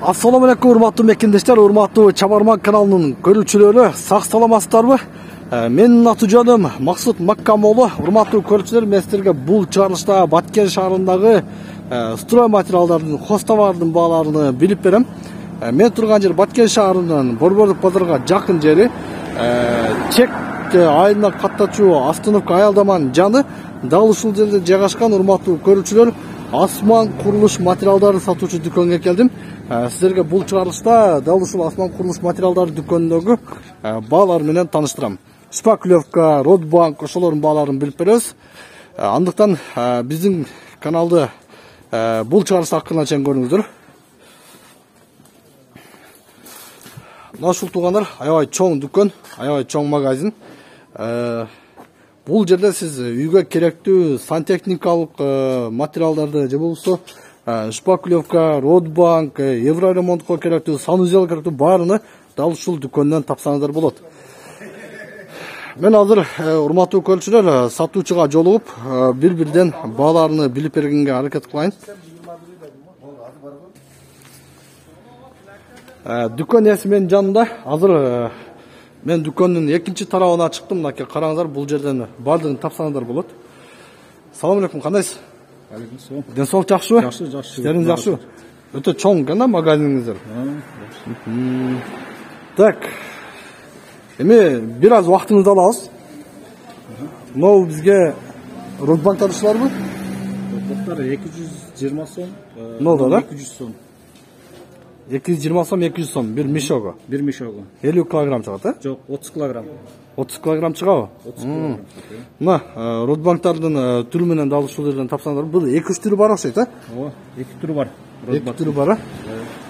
Assalamu alaikum урматтуу мекендештер, урматтуу Чабарман каналынын көрүүчүлөрү, сак саламатсыздарбы? Менин аты жөнүм Максут Маккамолу. Урматтуу көрүүчүлөр, мен силерге бул чыгарылышта Баткен шаарындагы строй материалдардын, хостовардын бааларын билип берем. Мен турган жер Баткен шаарынын Борбордук базарга жакын жери. Чек айылына каттачуу остановка аялдаманын жаны дал ушул жерде жайгашкан. Урматтуу көрүүчүлөр, Асман курулуш материалдарын сатуучу дүкөнгө келдим. Сіздерге бұл чыгарылышта дал ушул Асман курулуш материалдары дүкөнүндөгү баалар менен тааныштырам. Шпаклевка, Родбанк ошолордун бааларын билип беребиз. Андыктан биздин каналды бул чыгарылыш акырына чейин көрүңүздөр. Мына ушул туугандар, аябай чоң дүкөн, аябай чоң магазин. Бул жерде сиз үйгө керектүү сантехникалык материалдарды же болбосо Шпаклевка, Родбанк, Евроремонтко керектүү, санузел керектүү баарыны дал ушул дүкөндөн тапсаңыздар болот. Мен азыр урматтуу көрүүчүлөр сатуучуга жолугуп, бир-бирден бааларını билип бергенге аракет кылайын. Дүкөн ээси менин жанымда. Азыр мен дүкөндүн экинчи тарабына чыктым. Мынакей караңыздар, бул жерден баардыгын тапсаңыздар болот. Салам алейкум, кандайсыз? Денсаулык жакшыбы? Жакшы. Силердин жакшыбы? Өтө чоң экен да магазиниңиздер. Так. Эми бир аз убактыңызды алабыз. Могу бизге Родбанктар ушуларбы? Родбанктар 220 сом. Нолда да? 200 сом. 220 сом, 200 сом бир мешогу. Бир мешогу. 50 килограмм чыгат, э? Жок, 30 килограмм. 30 килограмм чыгабы? 30 килограмм. Мына Родбанктардын түрү менен дал ушул жерден тапсаңдар, бул 2-3 түрү бар окшойт, э? Ооба, 2 түрү бар. 2 түрү бар, э?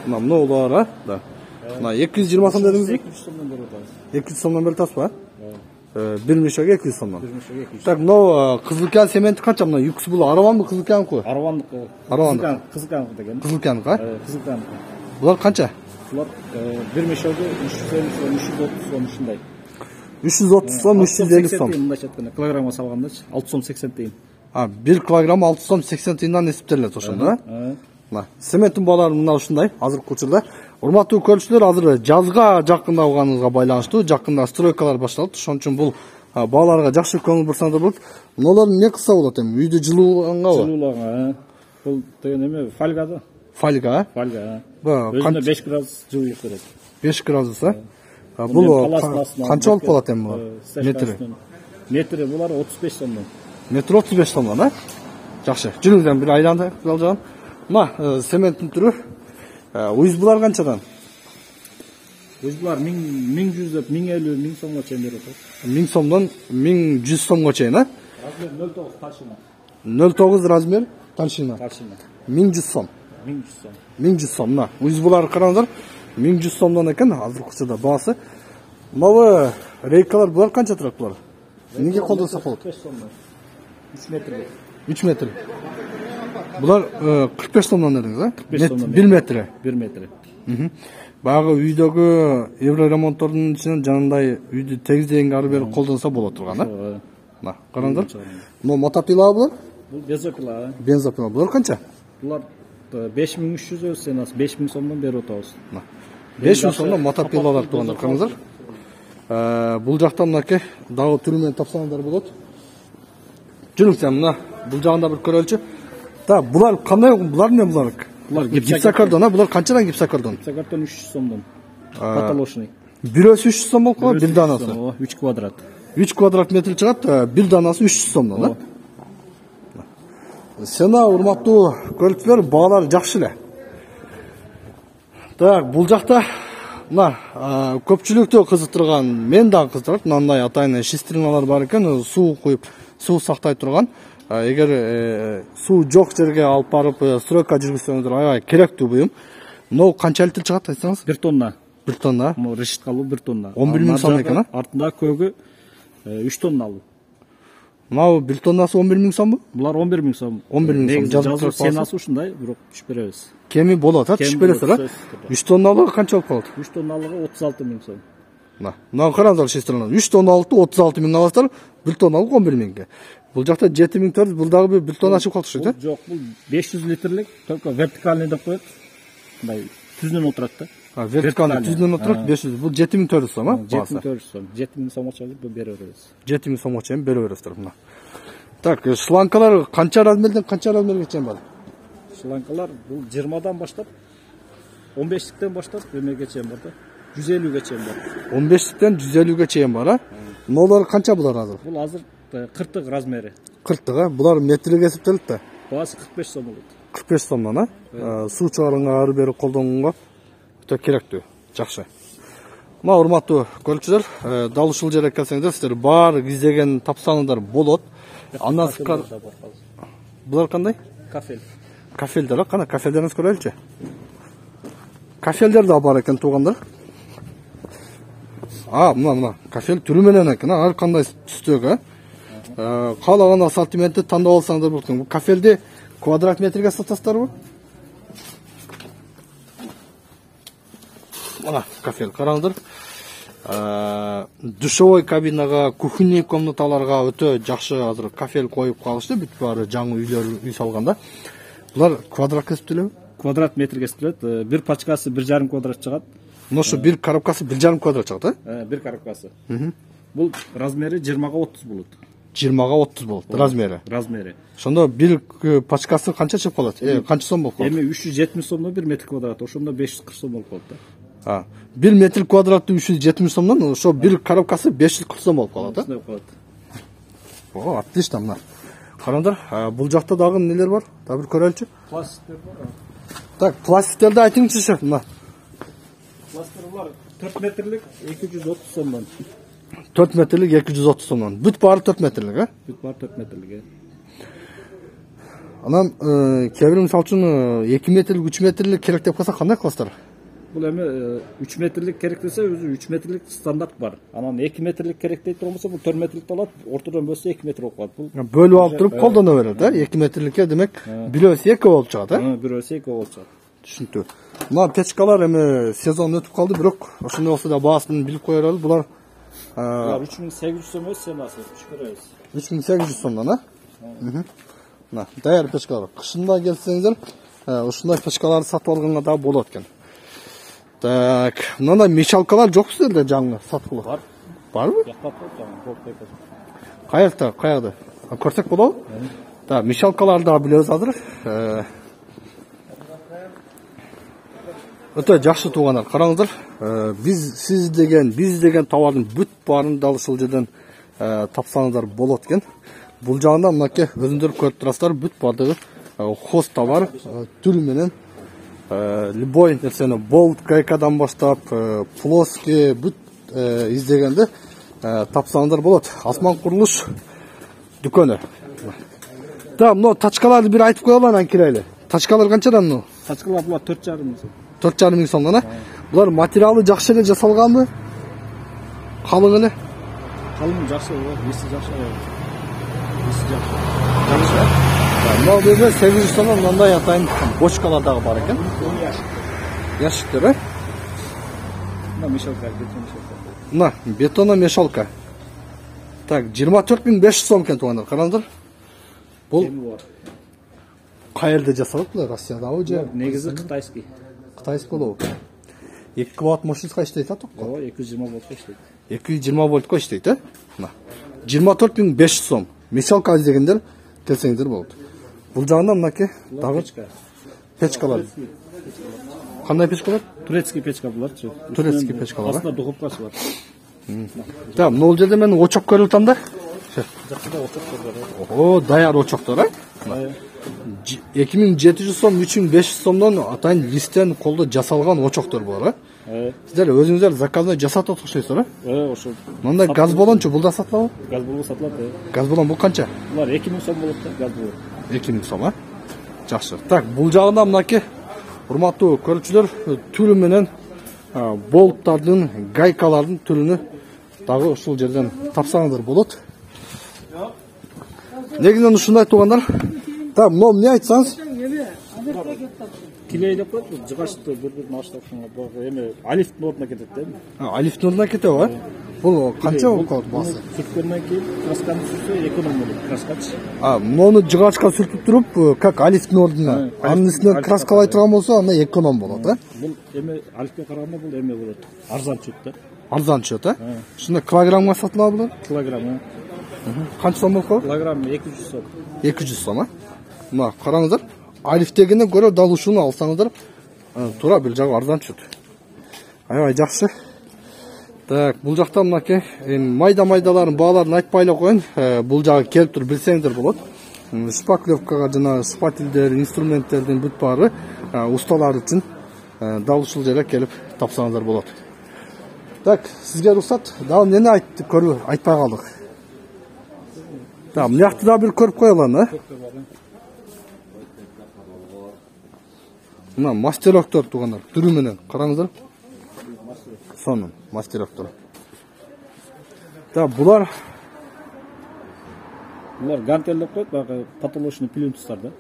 Мына могулар, да. Мына 220 сом дедиңизби? 200 сомдон берип атабыз. 200 сомдон берип атасызбы, э? Бир мешогу 200 сомдон. Бир мешогу 200. Так, мына Кызылкан цементи канча? Мына юкс бул Араванбы, Кызылканбы? Аравандыкы. Кызылкан деген. Кызылканбы, э? Кызылкан. Булар канча? Булар бир мешогу 350 сом, 330 сом ушундай. 330 сом, 350 сом. Мындайча айтканда килограммга салгандачы 6 сом 80 тыйын. 1 килограмм 6 сом 80 тыйындан эсептелет ошондо, э? Мына цементтин баалары мына ушундай азыркы учурда. Урматтуу көрүүчүлөр, азыр жазга жакында болгонуңузга байланыштуу, жакында стройкалар башталат. Ошон үчүн бул бааларга жакшы көңүл бурсаңдар болот. Муналар эмне кылса болот эми? Үйдү жылуулангабы? Жылууланга, бул деген эме фольга да. Фольга, э? Фольга. Өзүнө 5 градус жылуулук берет. 5 градус, э? Бул канча болуп калат эми бул? Метри булар 35 сомдон. Метр 35 сомдон, э? Жакшы. Жүрүңүздөн бир айланды кылжан. Мына цементтин түрү. Уйзбулар канчадан? Уйзбулар 1100 деп 1050 1000 сомго чейин берет. 1000 сомдон 1100 сомго чейин, э? Размер 09 толщина. 09 размер толщина. 1100 сом. 1100 сом. 1100 сом. Мына уйзбулар караңыздар. 1100 сомдон экен азыркы учурда баасы. Мына рейкалар булар канча турат булар? Эмнеге колдонсак болот? 45 сомдон. 3 метр. 3 метр. Булар 45 сомдон дедиңиз, э? 45 сомдон. 1 метр. 1 метр. Багы үйдөгү евроремонттордун ичинен жанындай үйдү тегиздегенге ары бери колдонсо болот турган, э? Мына караңдар. Мына мотопила булар? Бул бензопила. Бензопила булар канча? Булар 5300 сенас 5000 сомдон берип атабыз. 5000 сомдон мотопилалар тургандар караңдар. Бул жакта мынакей дагы түрү менен тапсаңыздар болот. Жүрүңүздөр мына бул жагында бир көрөлчү. Та булар кандай? Булар эмне булар? Булар гипсокартон, булар канчадан гипсокартон? Гипсокартон 300 сомдон. Потолочный. Бирөөсү 300 сом болуп калат, бир данасы. 3 квадрат. 3 квадрат метр чыгат, бир данасы 300 сомдон, да? Сена урматтуу көрүүчүлөр, баалар жакшы эле. Так, бул жакта мына көпчүлүктү кызыктырган, мен дагы кызыктырат. Мындай атайын шестериналар бар экен, суу куюп, суу сактай турган. Эгер суу жок жерге алып барып стройка жүргүзсөңүздөр аябай керектүү буюм. Мына канча литр чыгат айтсаңыз? 1 тонна. 1 тонна. Могу решетка алуу 1 тонна. 11000 сом экен, а? Артында көгү 3 тонна алуу. Мына 1 тоннасы 11000 сомбу? Булар 11000 сом. 11000 сом жазып турат. Сенасы ушундай, бирок түшүп беребиз. Кеми болот, түшүп бересиз, а? 3 тонналыгы канча болуп калат? 3 тонналыгы 36000 сом. Мына караңыздар шестериналар. 3 тонналыкты 36000 аласыздар, 1 тонналык 11000ге. Бул жакта 7400, бул дагы 1 тонна ашып калат ушул, Жок, бул 500 литрлик, только вертикальный деп коет. Мындай түздөн отурат да. Вертикалный түздөн отурат 500. Бул 7400 сом, а? 7400 сом. 7000 сомго чейин бере беребиз. 7000 сомго чейин бере бересиздер мына. Так, шланкалар канча размерден канча размерге чейин бар? Шланкалар бул 20дан баштап 15тен баштап эмеге чейин бар да. 150ге чейин бар. 15тен 150ге чейин бар, а? Нолар канча булар азыр? Бул азыр 40 размери. 40, а? Булар метрге эсептелет да. Баасы 45 сом болот. 45 сомдон, а? Суу чыгарууга ары бери колдонууга өтө керектүү. Жакшы. Мына урматтуу көрүүчүлөр, дал ушул жерге келсеңиздер, сиздер баары издеген тапсаңыздар болот. Андан сырткары булар кандай? Кафель. Кафелдер, кана кафелдерин көрөлүчү. Кафелдер да бар экен туугандар. Мына кафел түрү менен экен, ар кандай түстөгө. Каалаган ассортиментти тандап алсаңыздар болот экен. Бул кафелди квадрат метрге сатасыздарбы? Мына кафел караңыздар. Душевой кабинага, кухонный комнаталарга өтө жакшы азыр кафел коюп калышты. Бүт баары жаңы үй салганда. Булар квадратка эсептелеби? Квадрат метрге эсептелет. Бир пачкасы 1,5 квадрат чыгат. Ошо бир коробкасы 1,5 квадрат чыгат, э? Бир коробкасы. Бул размери 20га 30 болот. 20га 30 болот размери. Размери. Ошондо бир пачкасы канча чыгып калат? Канча сом болуп калат? Эми 370 сомдон 1 метр квадрат, ошондо 540 сом болуп калат да. 1 метр квадраты 370 сомдон, ошо бир коробкасы 540 сом болуп калат, Ошондой калат. Отлично мына. Караңдар, бул жакта дагы нелер бар? Дагы бир көрөлүчү. Пластиктер бар. Так, пластиктерди айтыңызчы, мына. Пластиктер 4 метрлик 230 сомдон. 4 метрлик 230 сомдон. Бүт баары 4 метрлик, а? Бүт баары 4 метрлик. Анан кээ бир мисалы үчүн 2 метрлик, 3 метрлик керек деп калса кандай кыласыздар? Бул эми 3 метрлик керек десе, өзү 3 метрлик стандарт бар. Анан 2 метрлик керек дейт болбосо, бул 4 метрлик алат, ортодон бөлсө 2 метр болуп калат. Бул бөлүп алып туруп колдоно берет, да? 2 метрликке демек 1/2 болуп чыгат, а? 1/2 болуп чыгат. Түшүнүктүү. Мына печкалар эми сезон өтүп калды, бирок ошондой болсо да баасын билип кое берели. Булар 3800 сом эмес, семасы түшкөрөбүз. 3800 сомдон, а? Мына даяр печкалар. Кышында келсеңиздер, ушундай печкаларды сатып алганга да болот экен. Так, мындай мешалкалар жокпу сиздерде жаңы саткылы? Бар. Барбы? Жакта болот, Каякта? Көрсөк болобу? Так, мешалкаларды да билебиз азыр. Өтө жакшы туугандар, караңыздар. Биз деген товардын бүт баарын дал ушул жерден тапсаңыздар болот экен. Бул жагында мынакей өзүңдөр көрүп турасыздар, бүт баардыгы хоста бар, түл менен любой нерсени болт, гайкадан баштап, плоский бүт издегенде тапсаңыздар болот. Асман курулуш дүкөнү. Да, мына тачкаларды бир айтып коелу, анан кирели. Тачкалар канчадан ну? Тачкалар булар 4,5 миң сом. 4,5 миң сомдон, а? Булар материалы жакшы эле жасалганбы? Калың эле? Калың жакшы, эси жакшы. Мына жерде 800 сомдон мындай атайын бочкалар дагы бар экен. Ящиктер, а? Мына мешалка, бетон мешалка. Мына бетонна мешалка. Так, 24500 сом экен туугандар, караңыздар. Бул кай жерде жасалат булар? Россиядабы же? Негизи кытайский. Кытайский болобу? 2 киловатт мощностька иштейт, а токко? 220 вольтка иштейт. 220 вольтка иштейт, а? Мына 24500 сом. Мешалка издегендер келсеңиздер болот. Бул жагында мынакей дагы печкалар. Кандай печкалар? Турецкий печка буларчы. Турецкий печкалар. Астында духовкасы бар. Да, мына жерде мен очок көрүп атам да. Жакшыда очоктор бар. О, даяр очоктор, а? 2700 сом, 3500 сомдон атайын листтен колдо жасалган очоктор бар, а? Сиздер өзүңүздөр заказной жасап окшойсуздар, а? Ошо. Мындай газ баллончу бул да сатылабы? Газ баллон сатылат. Газ баллон бул канча? Булар 2000 сом болот да, газ баллон. 2000 сом, а? Жакшы. Так, бул жагында мынакей урматтуу көрүүчүлөр, түрү менен болттардын, гайкалардын түрүнү дагы ушул жерден тапсаңыздар болот. Негизинен ушундай туугандар. Так, эмне айтсаңыз? Килей деп коет, жыгачты бір-бірін аштырып, эме алифтин ордуна кетет да. Алифтин ордуна кетеби ба? Бул канча болуп калат баасы? Сүрткөндөн кийин красканы сүрсө эконом болот, краскачы. Муну жыгачка сүртүп туруп, как алифтин ордуна. Анын үстүнө краскалай турган болсо, анда эконом болот, а? Бул эме алифке караганда бул эме болот. Арзан чөп да. Арзан чөп, а? Ушунда килограммга сатылабы булар? Килограмм. Канча сом болуп калат? Килограмм 200 сом. 200 сом, а? Мына караңыздар. Алифтегине көрө дал ушуну алсаңыздар, туура бул жагы арзан чөп. Аябай жакшы. Так, бул жакта мынакей майда-майдаларын бааларын айтпай эле коеюн. Бул жагы келип туруп билсеңиздер болот. Шпаклевкага жана шпательдер, инструменттердин бүт баары усталар үчүн дал ушул жерге келип тапсаңыздар болот. Так, сизге уруксат. Дагы эмне айтпай калдык. Так, мынакты да бир көрүп коелу, а? Мына мастероктор тугандар, түрү менен караңыздар. Сонун мастероктор. Да, булар гантель деп коет, баягы потолочный плинтустар да.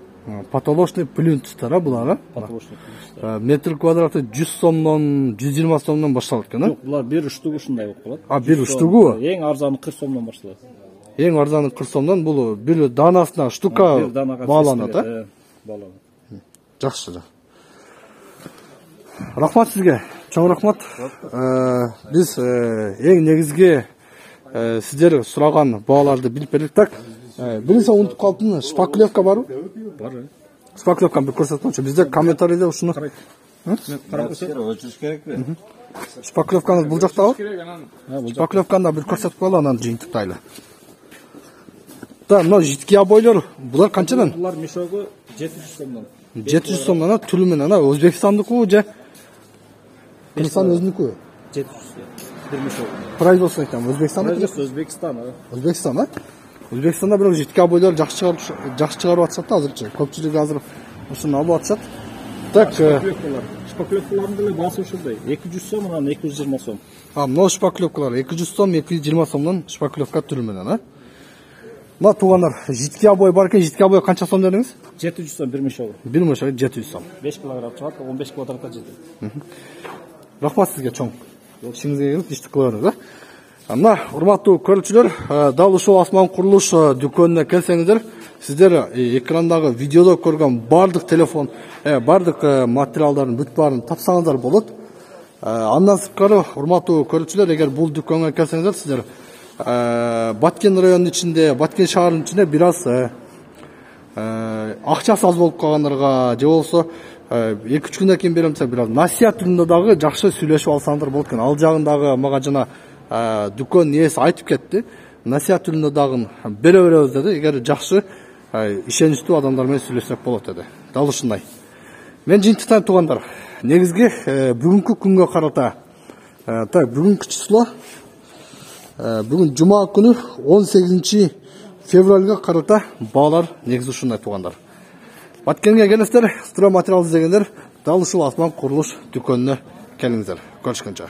Потолочный плинтустар, а булар, а? Потолочный плинтустар. Метр квадраты 100 сомдон, 120 сомдон башталат экен, а? Жок, булар бир штугу ушундай болуп калат. Бир штугу? Эң арзаны 40 сомдон башталат. Эң арзаны 40 сомдон, бул бир данасына штука бааланат, а? Бааланат. Жакшы. Рахмат сизге. Чоң рахмат. Биз эң негизги сиздер сураган бааларды билип бердик. Так, биринчи унутуп калдым, шпаклевка барбы? Бар. Шпаклевканы бир көрсөтмөкчү. Бизде комментарийде ушуну Өчүш керекпи? шпаклевканы бул жактабы? Шпаклевканы бир көрсөтүп коелу, анан жыйынтыктайлы. Да, мына житки бойлор, булар канчадан? Булар мешогу 700 сомдон. 700 сомдон, түлү менен, Өзбекстандыкы же Кыргызстан өзүнүкү? 700 бир мешог. Производство айтам, Өзбекстандыкы? Өзбекстан. Өзбекстан, а? Өзбекстанда бирок житки бойлор жакшы чыгарып атышат да азырчы. Көпчүлүк азыр ушуну алып атышат. Так, шпаклевкалардын деле баасы ушундай. 200 сом, анан 220 сом. Мына шпаклевкалар 200 сом, 220 сомдон шпаклевка түрү менен, а? Мына туугандар, житки бой бар экен, житки бой канча сом дедиңиз? 700 сом бир мешог. Бир мешог 700 сом. 5 килограмм чыгат, 15 квадратка жетет. Рахмат сизге чоң. Ишиңизге келип иштик кыла бериңиз, а? Мына урматтуу көрүүчүлөр, дал ушул Осман курулуш дүкөнүнө келсеңиздер, сиздер экрандагы видеодо көргөн бардык телефон, бардык материалдардын бүт баарын тапсаңыздар болот. Андан сырткары, урматтуу көрүүчүлөр, эгер бул дүкөнгө келсеңиздер, сиздер Баткен районунун ичинде, Баткен шаарынын ичинде бир аз акчасы аз болуп калгандарга, же болбосо 2-3 күндөн кийин берем десе, бир аз насият түрүндө дагы жакшы сүйлөшүп алсаңдар болот экен. Ал жагындагы мага жана дүкөн ээси айтып кетти. Насият түрүндө дагы бере беребиз деди. Эгер жакшы ишеничтүү адамдар менен сүйлөшсөк болот деди. Дал ушундай. Мен жыйынтыктайм туугандар. Негизги бүгүнкү күнгө карата, так, бүгүнкү число бүгүн жума күнү 18 февралга карата баалар негизи ушундай туугандар. Баткенге келесиздер, строй материал издегендер, дал ушул Осман курулуш дүкөнүнө келиңиздер. Көрүшкөнчө.